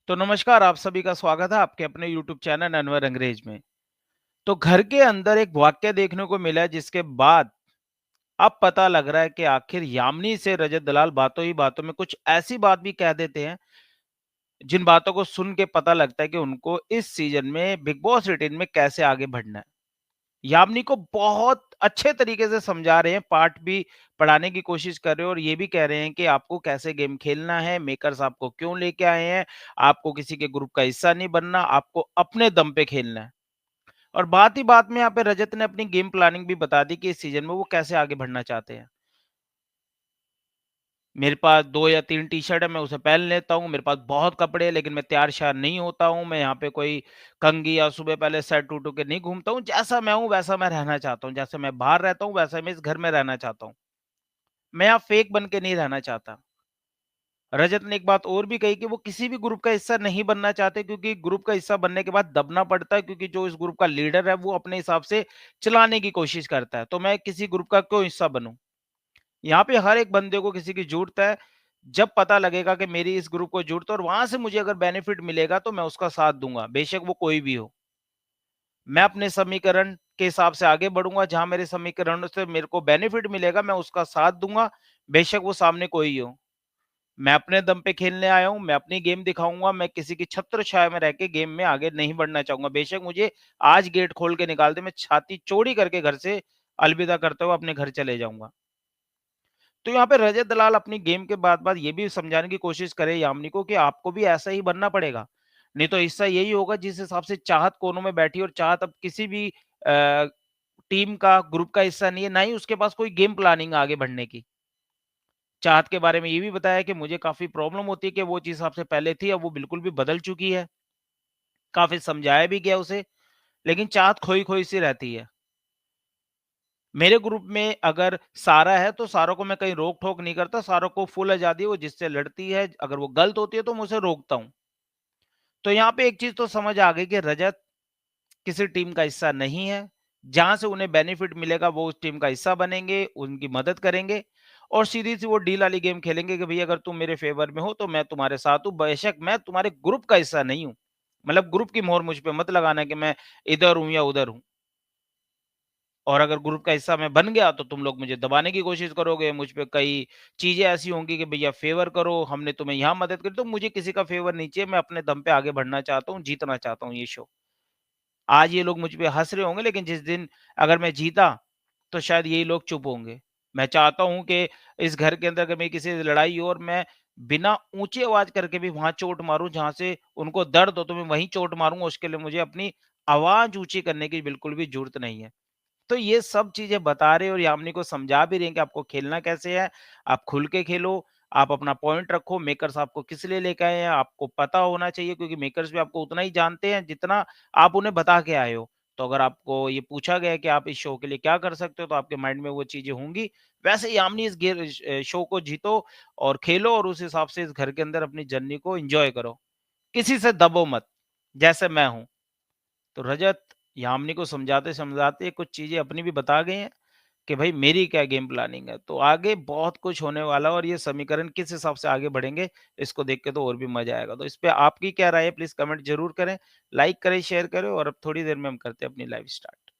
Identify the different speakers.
Speaker 1: तो नमस्कार, आप सभी का स्वागत है आपके अपने यूट्यूब चैनल अनवर अंग्रेज में। तो घर के अंदर एक वाक्य देखने को मिला है जिसके बाद अब पता लग रहा है कि आखिर यामिनी से रजत दलाल बातों ही बातों में कुछ ऐसी बात भी कह देते हैं, जिन बातों को सुन के पता लगता है कि उनको इस सीज़न में बिग बॉस 18 में कैसे आगे बढ़ना है। यामिनी को बहुत अच्छे तरीके से समझा रहे हैं, पाठ भी पढ़ाने की कोशिश कर रहे हैं और ये भी कह रहे हैं कि आपको कैसे गेम खेलना है, मेकर्स आपको क्यों लेके आए हैं, आपको किसी के ग्रुप का हिस्सा नहीं बनना, आपको अपने दम पे खेलना है। और बात ही बात में यहाँ पे रजत ने अपनी गेम प्लानिंग भी बता दी कि इस सीज़न में वो कैसे आगे बढ़ना चाहते हैं। मेरे पास 2 या 3 टी-शर्ट है, मैं उसे पहन लेता हूँ, मेरे पास बहुत कपड़े हैं लेकिन मैं तैयार-श्यार नहीं होता हूँ, मैं यहाँ पे कोई कंघी या सुबह पहले सेट-उट होके नहीं घूमता हूँ, जैसा मैं हूँ वैसा मैं रहना चाहता हूँ, जैसे मैं बाहर रहता हूँ वैसा मैं इस घर में रहना चाहता हूँ। मैं यहाँ फेक बन के नहीं रहना चाहता। रजत ने एक बात और भी कही कि वो किसी भी ग्रुप का हिस्सा नहीं बनना चाहते क्योंकि ग्रुप का हिस्सा बनने के बाद दबना पड़ता है क्योंकि जो इस ग्रुप का लीडर है वो अपने हिसाब से चलाने की कोशिश करता है, तो मैं किसी ग्रुप का क्यों हिस्सा बनूँ? यहाँ पे हर एक बंदे को किसी की ज़रूरत है। जब पता लगेगा कि मेरी इस ग्रुप को ज़रूरत है और वहाँ से मुझे अगर बेनिफिट मिलेगा तो मैं उसका साथ दूँगा, बेशक वो कोई भी हो। मैं अपने समीकरण के हिसाब से आगे बढ़ूँगा, जहाँ मेरे समीकरणों से मेरे को बेनिफिट मिलेगा मैं उसका साथ दूँगा, बेशक वो सामने कोई हो। मैं अपने दम पे खेलने आया हूँ, मैं अपनी गेम दिखाऊँगा, मैं किसी की छत्र छाया में रह के गेम में आगे नहीं बढ़ना चाहूँगा। बेशक मुझे आज गेट खोल के निकाल दे, मैं छाती चौड़ी करके घर से अलविदा करते हुए अपने घर चले जाऊँगा। तो यहाँ पे रजत दलाल अपनी गेम के बाद ये भी समझाने की कोशिश करे यामिनी को कि आपको भी ऐसा ही बनना पड़ेगा। नहीं तो हिस्सा यही होगा जिस हिसाब से चाहत कोनों में बैठी है और चाहत अब किसी भी टीम का, ग्रुप का हिस्सा नहीं है, ना ही उसके पास कोई गेम प्लानिंग है आगे बढ़ने की। चाहत के बारे में ये भी बताया कि मुझे काफ़ी प्रॉब्लम होती है कि वो जिस हिसाब से पहले थी, अब वो बिल्कुल भी बदल चुकी है। काफ़ी समझाया भी गया उसे, लेकिन चाहत खोई-खोई सी रहती है। मेरे ग्रुप में अगर सारा है, तो सारा को मैं कहीं रोक-टोक नहीं करता, सारा को फुल आज़ादी है, वो जिससे लड़ती है, अगर वो गलत होती है, तो मैं उसे रोकता हूँ। तो यहाँ पे एक चीज़ तो समझ आ गई कि रजत किसी टीम का हिस्सा नहीं है। जहाँ से उन्हें बेनिफिट मिलेगा, वो उस टीम का हिस्सा बनेंगे, उनकी मदद करेंगे और सीधी-सी वो डील वाली गेम खेलेंगे कि भई अगर तुम मेरे फ़ेवर में हो, तो मैं तुम्हारे साथ हूँ, बेशक मैं तुम्हारे ग्रुप का हिस्सा नहीं हूँ। मतलब ग्रुप की मोहर मुझ पे मत लगाना कि मैं इधर हूँ या उधर हूँ। और अगर ग्रुप का हिस्सा मैं बन गया तो तुम लोग मुझे दबाने की कोशिश करोगे, मुझ पे कई चीज़ें ऐसी होंगी कि भैया फ़ेवर करो, हमने तुम्हें यहाँ मदद करी, तो मुझे किसी का फ़ेवर नहीं चाहिए, मैं अपने दम पे आगे बढ़ना चाहता हूँ, जीतना चाहता हूँ ये शो। आज ये लोग मुझ पे हँस रहे होंगे लेकिन जिस दिन अगर मैं जीता, तो शायद यही लोग चुप होंगे। मैं चाहता हूँ कि इस घर के अंदर अगर मेरी किसी से लड़ाई हो और मैं बिना ऊँची आवाज़ करके भी वहाँ चोट मारूँ जहाँ से उनको दर्द हो, तो मैं वहीं चोट मारूँगा, उसके लिए मुझे अपनी आवाज़ ऊँची करने की बिल्कुल भी ज़रूरत नहीं है। तो ये सब चीज़ें बता रहे हैं और यामिनी को समझा भी रहे हैं कि आपको खेलना कैसे है, आप खुल के खेलो, आप अपना पॉइंट रखो, मेकर्स आपको किस लिए लेके आए हैं, आपको पता होना चाहिए क्योंकि मेकर्स भी आपको उतना ही जानते हैं जितना आप उन्हें बता के आए हो। तो अगर आपको ये पूछा गया है कि आप इस शो के लिए क्या कर सकते हो, तो आपके माइंड में वो चीज़ें होंगी। वैसे ही यामिनी शो को जीतो और खेलो और उस हिसाब से इस घर के अंदर अपनी जर्नी को एन्जॉय करो। किसी से दबो मत, जैसे मैं हूँ। तो रजत यामिनी को समझाते-समझाते कुछ चीज़ें अपनी भी बता गए हैं कि भाई मेरी क्या गेम प्लानिंग है। तो आगे बहुत कुछ होने वाला है और ये समीकरण किस हिसाब से आगे बढ़ेंगे, इसको देख के तो और भी मज़ा आएगा। तो इस पे आपकी क्या राय है प्लीज़ कमेंट ज़रूर करें, लाइक करें, शेयर करें और अब थोड़ी देर में हम करते हैं अपनी लाइव स्टार्ट।